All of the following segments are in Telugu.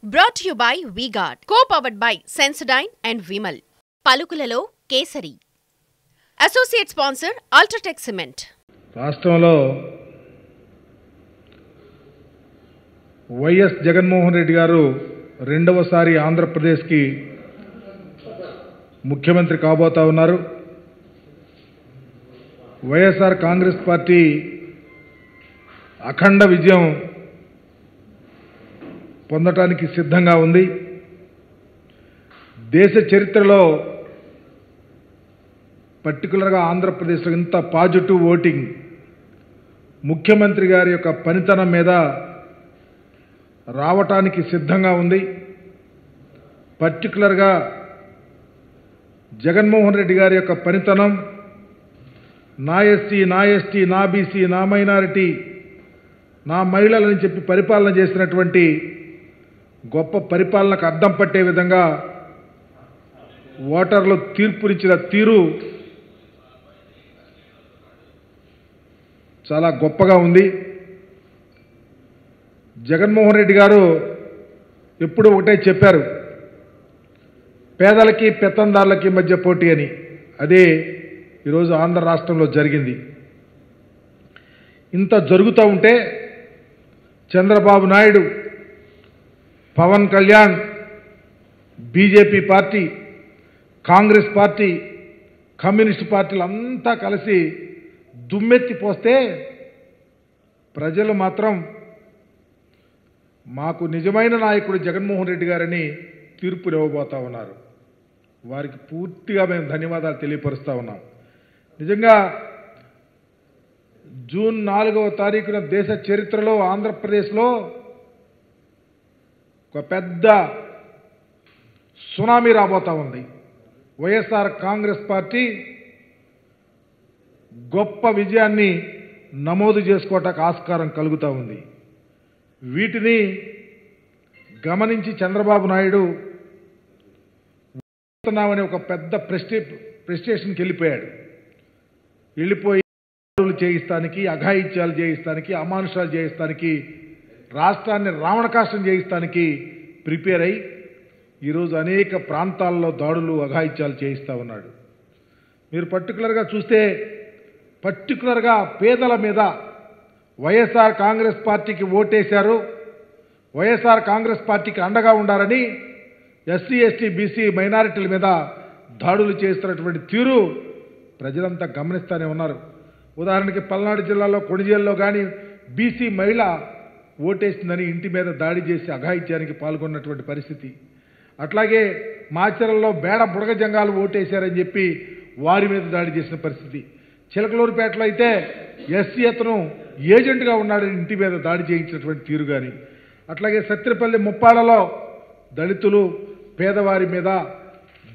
Brought to you by V-Guard, co-powered by Sensodyne and Vimal. పలుకులలో కేసరి. Associate sponsor Ultratech Cement. రాష్ట్రంలో వైఎస్ జగన్మోహన్ రెడ్డి గారు రెండవసారి ఆంధ్రప్రదేశ్కి ముఖ్యమంత్రి కాబోతా ఉన్నారు. వైఎస్ఆర్ కాంగ్రెస్ పార్టీ అఖండ విజయం పొందటానికి సిద్ధంగా ఉంది. దేశ చరిత్రలో పర్టికులర్గా ఆంధ్రప్రదేశ్లో ఇంత పాజిటివ్ ఓటింగ్ ముఖ్యమంత్రి గారి యొక్క పనితనం మీద రావటానికి సిద్ధంగా ఉంది. పర్టికులర్గా జగన్మోహన్ రెడ్డి గారి యొక్క పనితనం, నా ఎస్సీ, నా ఎస్టీ, నా బీసీ, నా మైనారిటీ, నా మహిళలని చెప్పి పరిపాలన చేసినటువంటి గొప్ప పరిపాలనకు అద్దం పట్టే విధంగా ఓటర్లు తీర్పునిచ్చిన తీరు చాలా గొప్పగా ఉంది. జగన్మోహన్ రెడ్డి గారు ఎప్పుడు ఒకటే చెప్పారు, పేదలకి పెత్తందారులకి మధ్య పోటీ అని. అదే ఈరోజు ఆంధ్ర రాష్ట్రంలో జరిగింది. ఇంత జరుగుతూ ఉంటే Chandrababu Naidu, Pawan Kalyan, BJP party, Congress party, communist పార్టీలు అంతా కలిసి దుమ్మెత్తి పోస్తే ప్రజలు మాత్రం మాకు నిజమైన నాయకుడు జగన్మోహన్ రెడ్డి గారని తీర్పునివ్వబోతా ఉన్నారు. వారికి పూర్తిగా మేము ధన్యవాదాలు తెలియపరుస్తూ ఉన్నాం. నిజంగా జూన్ 4వ తారీఖున దేశ చరిత్రలో ఆంధ్రప్రదేశ్లో ఒక పెద్ద సునామీ రాబోతా ఉంది. వైఎస్ఆర్ కాంగ్రెస్ పార్టీ గొప్ప విజయాన్ని నమోదు చేసుకోవటానికి ఆస్కారం కలుగుతూ ఉంది. వీటిని గమనించి చంద్రబాబు నాయుడు అనే ఒక పెద్ద ప్రెస్టేషన్కి వెళ్ళిపోయాడు. వెళ్ళిపోయి చేయిస్తానికి, అఘాయిత్యాలు చేయిస్తానికి, అమానుషాలు చేయిస్తానికి, రాష్ట్రాన్ని రావణకాష్టం చేయిస్తానికి ప్రిపేర్ అయి ఈరోజు అనేక ప్రాంతాల్లో దాడులు, అఘాయిత్యాలు చేయిస్తూ ఉన్నాడు. మీరు పర్టికులర్గా చూస్తే పర్టికులర్గా పేదల మీద వైఎస్ఆర్ కాంగ్రెస్ పార్టీకి ఓటేశారు, వైఎస్ఆర్ కాంగ్రెస్ పార్టీకి అండగా ఉండాలని ఎస్సీ, ఎస్టీ, బీసీ మైనారిటీల మీద దాడులు చేస్తున్నటువంటి తీరు ప్రజలంతా గమనిస్తూనే ఉన్నారు. ఉదాహరణకి పల్నాడు జిల్లాలో కొణిజేల్లో కానీ బీసీ మహిళ ఓటేసిందని ఇంటి మీద దాడి చేసి అఘాయిత్యానికి పాల్గొన్నటువంటి పరిస్థితి. అట్లాగే మాచర్లలో బేడ బుడగ జంగాలు ఓటేశారని చెప్పి వారి మీద దాడి చేసిన పరిస్థితి. చిలకలూరుపేటలో అయితే ఎస్సీ అతను ఏజెంట్గా ఉన్నాడని ఇంటి మీద దాడి చేయించినటువంటి తీరు కానీ, అట్లాగే సత్తిపల్లి ముప్పాడలో దళితులు, పేదవారి మీద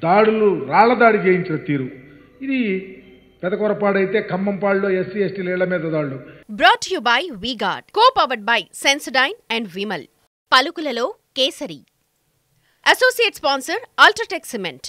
దాడులు, రాళ్ల దాడి చేయించిన తీరు. ఇది పెదకొరపాడైతే ఖమ్మంపాడులో ఎస్సీ, ఎస్టీల ఇళ్ల మీద దాడులు. Brought to you by V-Guard, co-powered by Sensodyne and Vimal. పలుకులలో కేసరి. Associate sponsor Ultratech Cement.